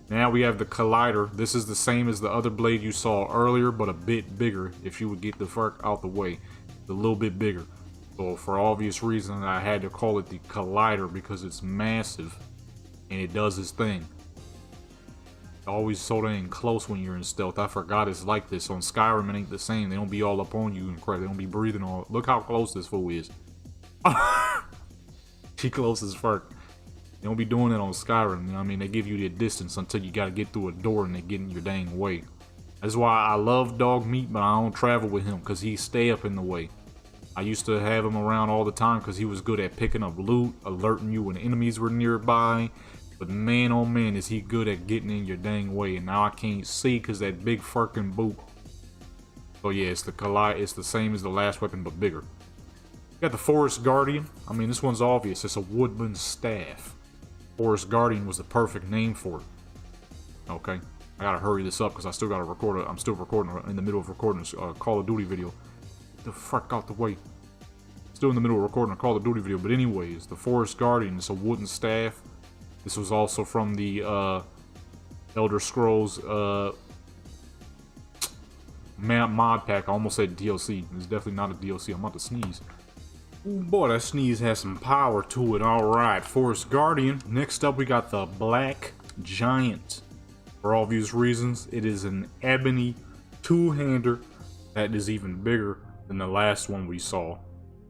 Now we have the Collider. This is the same as the other blade you saw earlier, but a bit bigger, if you would get the fuck out the way. It's a little bit bigger. So for obvious reasons, I had to call it the Collider because it's massive and it does its thing. It's always so dang close when you're in stealth. I forgot it's like this. On Skyrim, it ain't the same. They don't be all up on you and crap. They don't be breathing all. Look how close this fool is. She close as fuck. They don't be doing it on Skyrim, you know what I mean? They give you the distance until you gotta get through a door and they get in your dang way. That's why I love Dog Meat, but I don't travel with him because he stay up in the way. I used to have him around all the time because he was good at picking up loot, alerting you when enemies were nearby, But man, oh man, is he good at getting in your dang way. And now I can't see because that big fucking boot. So yeah, it's the same as the last weapon, but bigger. You got the Forest Guardian. I mean, this one's obvious. It's a woodland staff. Forest Guardian was the perfect name for it. Okay, I gotta hurry this up because I still gotta record it. I'm still recording in the middle of recording a Call of Duty video. Get the fuck out the way. Still in the middle of recording a Call of Duty video. But anyways, the Forest Guardian is a wooden staff. This was also from the Elder Scrolls mod pack. I almost said DLC. It's definitely not a DLC. I'm about to sneeze. Ooh, boy, that sneeze has some power to it. Alright, Forest Guardian. Next up, we got the Black Giant. For obvious reasons, it is an ebony two-hander that is even bigger than the last one we saw.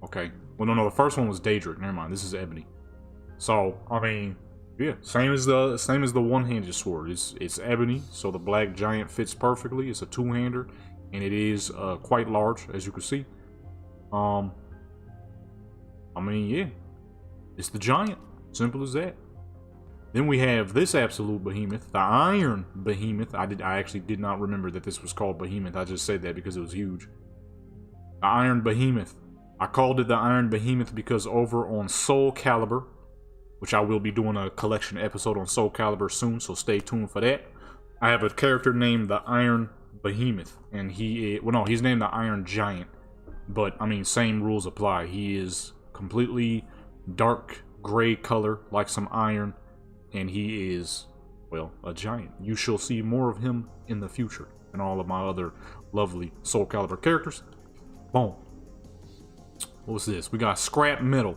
Okay. Well, no, the first one was Daedric. Never mind. This is ebony. So, I mean, yeah, same as the one-handed sword. It's ebony, so the Black Giant fits perfectly. It's a two-hander, and it is quite large, as you can see. I mean, yeah, it's the Giant. Simple as that. Then we have this absolute behemoth, the Iron Behemoth. I actually did not remember that this was called Behemoth. I just said that because it was huge. The Iron Behemoth. I called it the Iron Behemoth because over on Soul Calibur, which I will be doing a collection episode on Soul Calibur soon, so stay tuned for that. I have a character named the Iron Behemoth, and he's named the Iron Giant, but I mean, same rules apply. He is completely dark gray color, like some iron, and he is, well, a giant. You shall see more of him in the future, and all of my other lovely Soul Calibur characters. Boom. What's this? We got scrap metal.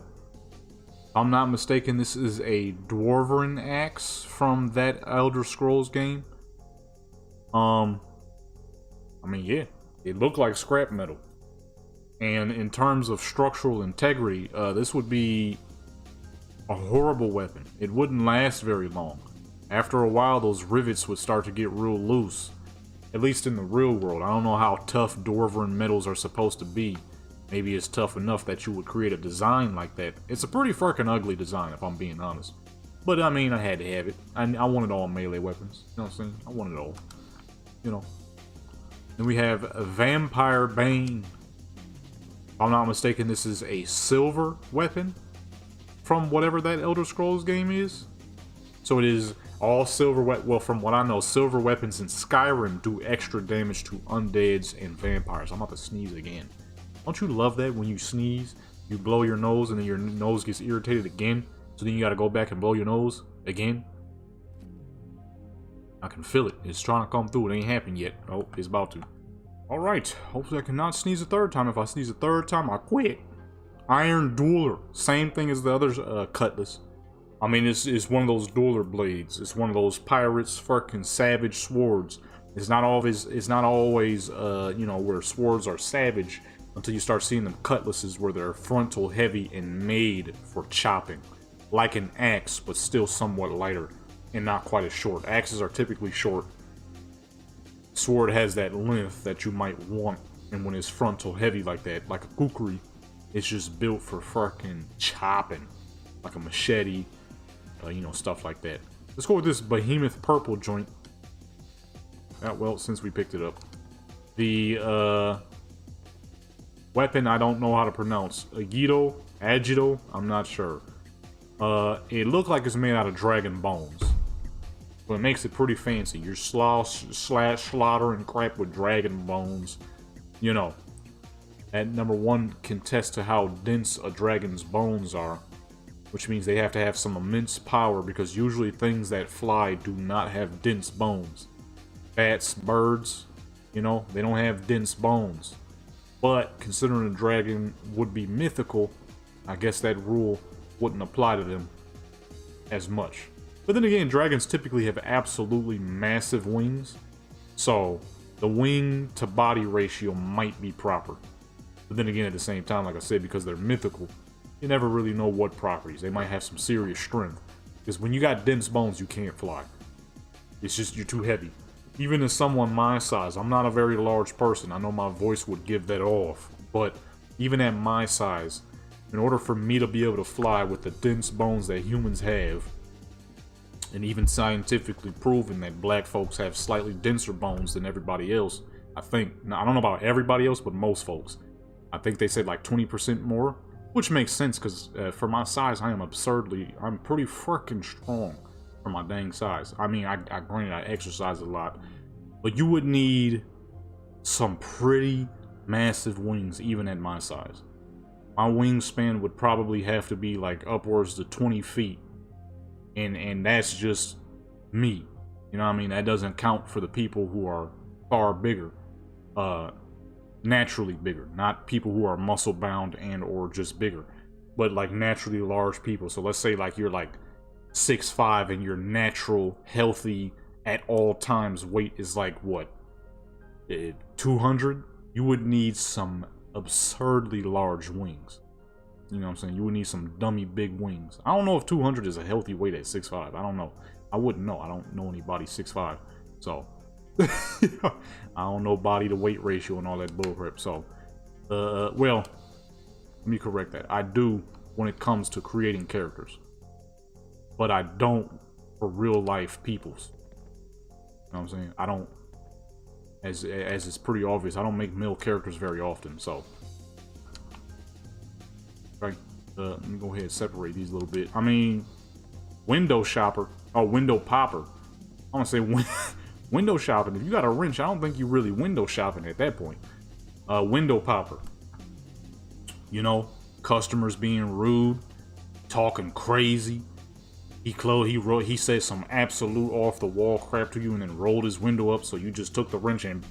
If I'm not mistaken, this is a Dwarven axe from that Elder Scrolls game. I mean, yeah, it looked like scrap metal. And in terms of structural integrity, this would be a horrible weapon. It wouldn't last very long. After a while, those rivets would start to get real loose. At least in the real world. I don't know how tough Dwarven metals are supposed to be. Maybe it's tough enough that you would create a design like that. It's a pretty freaking ugly design, if I'm being honest. But I mean, I had to have it. I wanted all melee weapons. You know what I'm saying? I wanted it all. You know. Then we have Vampire Bane. If I'm not mistaken, this is a silver weapon from whatever that Elder Scrolls game is. So it is all silver well, from what I know, silver weapons in Skyrim do extra damage to undeads and vampires. I'm about to sneeze again. Don't you love that when you sneeze, you blow your nose and then your nose gets irritated again, so then you gotta go back and blow your nose again? I can feel it. It's trying to come through. It ain't happened yet. Oh, it's about to. Alright, hopefully I cannot sneeze a third time. If I sneeze a third time, I quit. Iron Dueler. Same thing as the other cutlass. I mean, it's one of those dueler blades. It's one of those pirates' fucking savage swords. It's not always, you know, where swords are savage until you start seeing them cutlasses where they're frontal heavy and made for chopping. Like an axe, but still somewhat lighter and not quite as short. Axes are typically short. Sword has that length that you might want, and when it's frontal heavy like that, like a kukri, it's just built for fucking chopping. Like a machete, you know, stuff like that. Let's go with this Behemoth Purple joint. Well, since we picked it up. The weapon I don't know how to pronounce. Agito, I'm not sure. It looked like it's made out of dragon bones. But it makes it pretty fancy. You're slaughtering crap with dragon bones. You know. That number one can test to how dense a dragon's bones are. Which means they have to have some immense power, because usually things that fly do not have dense bones. Bats, birds, you know, they don't have dense bones. But considering a dragon would be mythical, I guess that rule wouldn't apply to them as much. But then again, dragons typically have absolutely massive wings, so the wing to body ratio might be proper. But then again, at the same time, like I said, because they're mythical, you never really know what properties. They might have some serious strength, because when you got dense bones, you can't fly. It's just, you're too heavy. Even as someone my size, I'm not a very large person. I know my voice would give that off, but even at my size, in order for me to be able to fly with the dense bones that humans have, And even scientifically proven that black folks have slightly denser bones than everybody else. I think. Now, I don't know about everybody else, but most folks. I think they said like 20% more, which makes sense because for my size, I'm pretty freaking strong for my dang size. I mean, granted, I exercise a lot, but you would need some pretty massive wings even at my size. My wingspan would probably have to be like upwards to 20 feet. And that's just me. You know what I mean? That doesn't count for the people who are far bigger. Naturally bigger. Not people who are muscle bound and or just bigger. But like naturally large people. So let's say like you're like 6'5" and your natural, healthy, at all times weight is like what? 200? You would need some absurdly large wings. You know what I'm saying? You would need some dummy big wings. I don't know if 200 is a healthy weight at 6'5". I don't know. I wouldn't know. I don't know anybody 6'5". So, I don't know body to weight ratio and all that bullcrap. So, well, let me correct that. I do when it comes to creating characters. But I don't for real life peoples. You know what I'm saying? I don't, as it's pretty obvious, I don't make male characters very often, so. Okay, let me go ahead and separate these a little bit. I mean, window shopper, window popper. I want to say window shopping. If you got a wrench, I don't think you really window shopping at that point. Window popper. You know, customers being rude, talking crazy. He said some absolute off the wall crap to you and then rolled his window up, so you just took the wrench and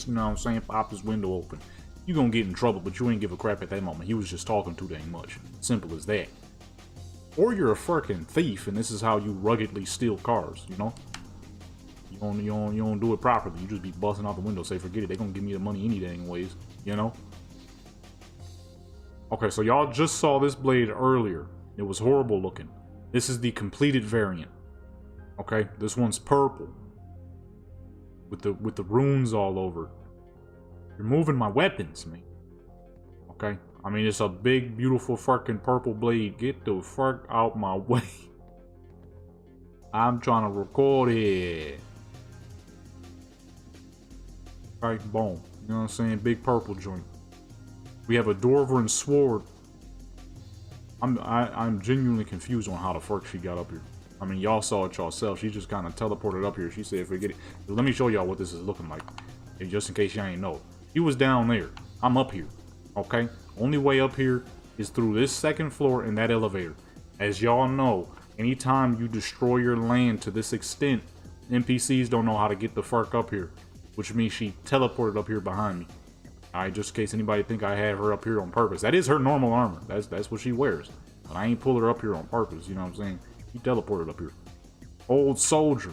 you know what I'm saying, popped his window open. You gonna get in trouble, but you ain't give a crap at that moment. He was just talking too dang much. Simple as that. Or you're a fucking thief and this is how you ruggedly steal cars, you know? You don't do it properly. You just be busting out the window, say forget it, they gonna give me the money any dang ways, you know? Okay, so y'all just saw this blade earlier. It was horrible looking. This is the completed variant. Okay, this one's purple with the runes all over. You're moving my weapons, man. Okay, I mean it's a big, beautiful fucking purple blade. Get the fuck out my way. I'm trying to record it. Right, boom. You know what I'm saying? Big purple joint. We have a Dwarven sword. I'm genuinely confused on how the fuck she got up here. I mean, y'all saw it yourself. She just kind of teleported up here. She said, forget it. Let me show y'all what this is looking like. Just in case y'all ain't know. She was down there. I'm up here. Okay? Only way up here is through this second floor in that elevator. As y'all know, anytime you destroy your land to this extent, NPCs don't know how to get the fuck up here. Which means she teleported up here behind me. Alright, just in case anybody think I had her up here on purpose. That is her normal armor. That's what she wears. But I ain't pull her up here on purpose, you know what I'm saying? She teleported up here. Old soldier.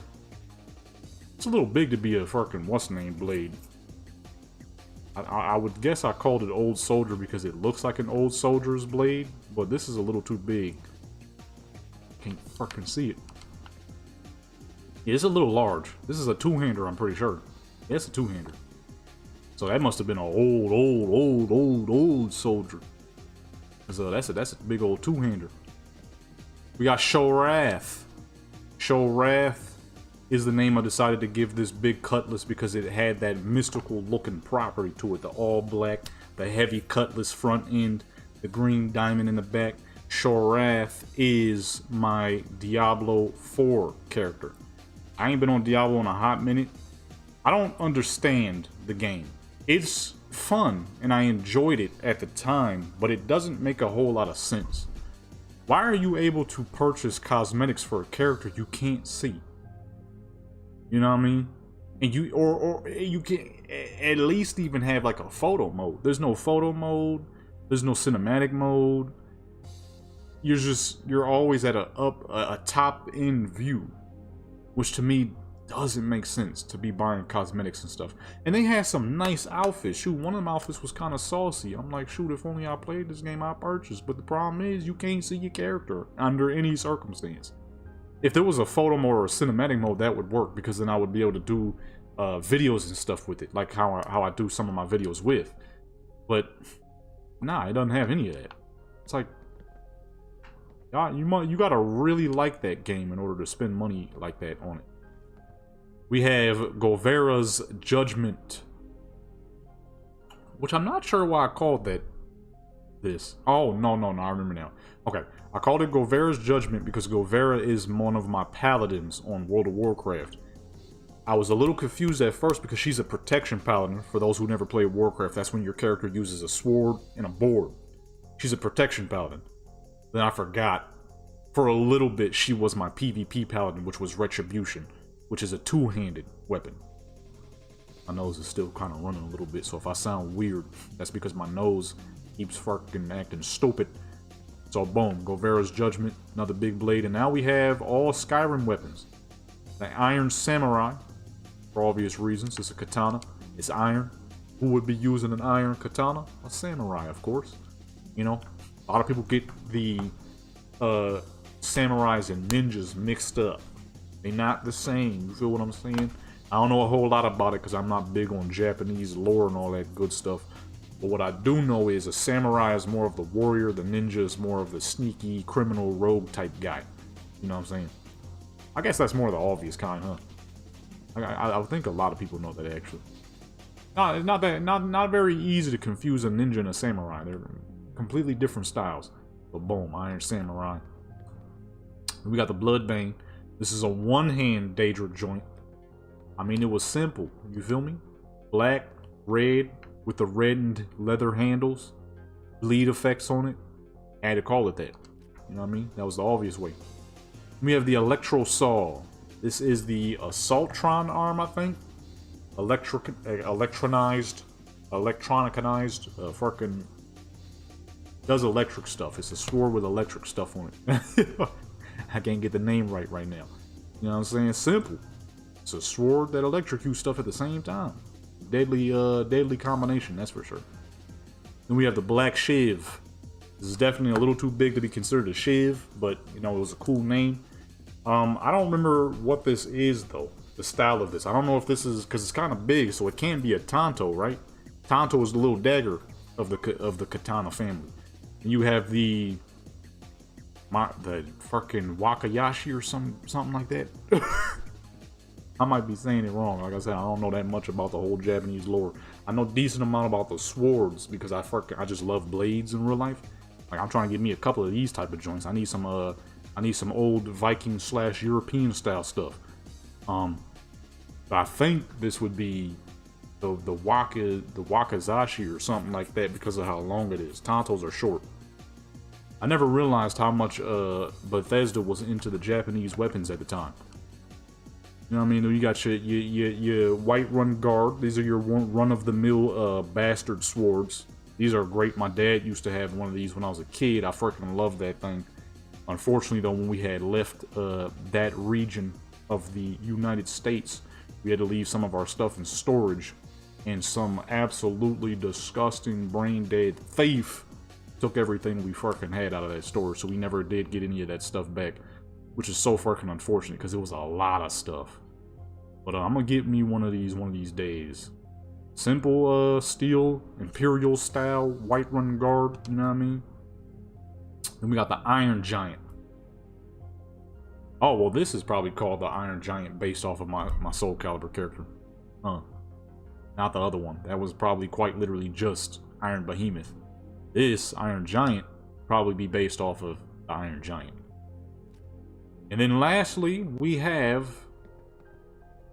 It's a little big to be a fucking what's-name blade. I would guess I called it old soldier because it looks like an old soldier's blade, but this is a little too big. Can't fucking see it. Yeah, it's a little large. This is a two-hander, I'm pretty sure. Yeah, it's a two-hander. So that must have been an old soldier. So that's a big old two-hander. We got Shorath. Shorath is the name I decided to give this big cutlass because it had that mystical looking property to it. The all black, the heavy cutlass front end, the green diamond in the back. Shorath is my Diablo 4 character. I ain't been on Diablo in a hot minute. I don't understand the game. It's fun, and I enjoyed it at the time, but it doesn't make a whole lot of sense. Why are you able to purchase cosmetics for a character you can't see? You know what I mean? And you can at least even have like a photo mode. There's no photo mode. There's no cinematic mode. You're always at a top end view, which to me doesn't make sense to be buying cosmetics and stuff. And they had some nice outfits. Shoot, one of them outfits was kind of saucy. I'm like, shoot, if only I played this game, I purchased. But the problem is, you can't see your character under any circumstance. If there was a photo mode or a cinematic mode, that would work, because then I would be able to do videos and stuff with it, like how I do some of my videos with. But nah, it doesn't have any of that. It's like, You gotta really like that game in order to spend money like that on it. We have Govera's Judgment, which I'm not sure why I called that this. Oh, no, I remember now. Okay, I called it Govera's Judgment because Govera is one of my paladins on World of Warcraft. I was a little confused at first because she's a protection paladin. For those who never played Warcraft, that's when your character uses a sword and a board. She's a protection paladin. Then I forgot. For a little bit, she was my PvP paladin, which was Retribution, which is a two-handed weapon. My nose is still kind of running a little bit, so if I sound weird, that's because my nose keeps fucking acting stupid. So boom, Govera's Judgment, another big blade, and now we have all Skyrim weapons. The Iron Samurai, for obvious reasons, it's a katana, it's iron. Who would be using an iron katana? A samurai, of course. You know, a lot of people get the samurais and ninjas mixed up. They're not the same, you feel what I'm saying? I don't know a whole lot about it because I'm not big on Japanese lore and all that good stuff. But what I do know is a samurai is more of the warrior, the ninja is more of the sneaky, criminal, rogue type guy. You know what I'm saying? I guess that's more the obvious kind, huh? I think a lot of people know that actually. Not very easy to confuse a ninja and a samurai. They're completely different styles. But boom, Iron Samurai. We got the Bloodbane. This is a one-hand Daedra joint. I mean, it was simple. You feel me? Black, red, with the reddened leather handles, bleed effects on it. I had to call it that. You know what I mean? That was the obvious way. We have the Electro Saw. This is the Assaultron arm, I think. Electronicized, fucking does electric stuff. It's a sword with electric stuff on it. I can't get the name right now. You know what I'm saying? Simple. It's a sword that electrocutes stuff at the same time. Deadly combination, that's for sure. Then we have the Black Shiv. This is definitely a little too big to be considered a shiv, but you know, it was a cool name. I don't remember what this is though, the style of this. I don't know if this is, because it's kind of big, so it can't be a Tanto, right? Tanto is the little dagger of the katana family. And you have the fucking Wakayashi or something like that. I might be saying it wrong. Like I said, I don't know that much about the whole Japanese lore. I know a decent amount about the swords because I just love blades in real life. Like, I'm trying to get me a couple of these type of joints. I need some old Viking / European style stuff. But I think this would be the Wakazashi or something like that because of how long it is. Tantos are short. I never realized how much Bethesda was into the Japanese weapons at the time. You know what I mean? You got your Whiterun Guard. These are your run-of-the-mill bastard swords. These are great. My dad used to have one of these when I was a kid. I freaking loved that thing. Unfortunately, though, when we had left that region of the United States, we had to leave some of our stuff in storage. And some absolutely disgusting, brain-dead thief took everything we freaking had out of that storage. So we never did get any of that stuff back. Which is so freaking unfortunate because it was a lot of stuff. But I'm gonna get me one of these days. Simple steel, Imperial style, Whiterun Guard, you know what I mean? Then we got the Iron Giant. Oh, well, this is probably called the Iron Giant based off of my Soul Calibur character. Huh. Not the other one. That was probably quite literally just Iron Behemoth. This Iron Giant probably be based off of the Iron Giant. And then lastly, we have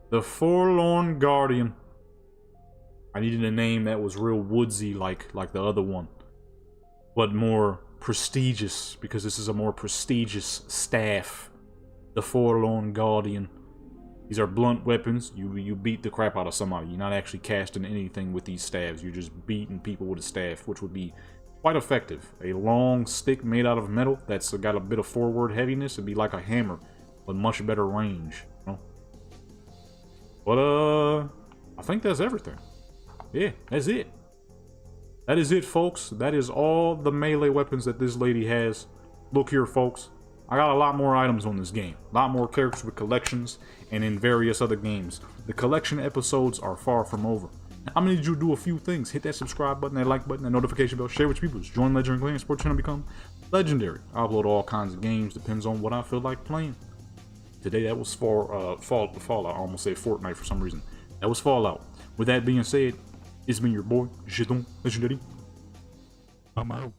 the Forlorn Guardian. I needed a name that was real woodsy like the other one, but more prestigious because this is a more prestigious staff. The Forlorn Guardian. These are blunt weapons. You beat the crap out of somebody. You're not actually casting anything with these staves. You're just beating people with a staff, which would be quite effective. A long stick made out of metal that's got a bit of forward heaviness. It'd be like a hammer with much better range. You know? But I think that's everything. Yeah, that's it. That is it, folks. That is all the melee weapons that this lady has. Look here, folks. I got a lot more items on this game. A lot more characters with collections and in various other games. The collection episodes are far from over. I'm gonna need you to do a few things. Hit that subscribe button, that like button, that notification bell, share with your people, join Legend Clan Sports Channel, become Legendary. I upload all kinds of games, depends on what I feel like playing. Today that was Fallout. I almost said Fortnite for some reason. That was Fallout. With that being said, it's been your boy, Jeton Legendary. I'm out.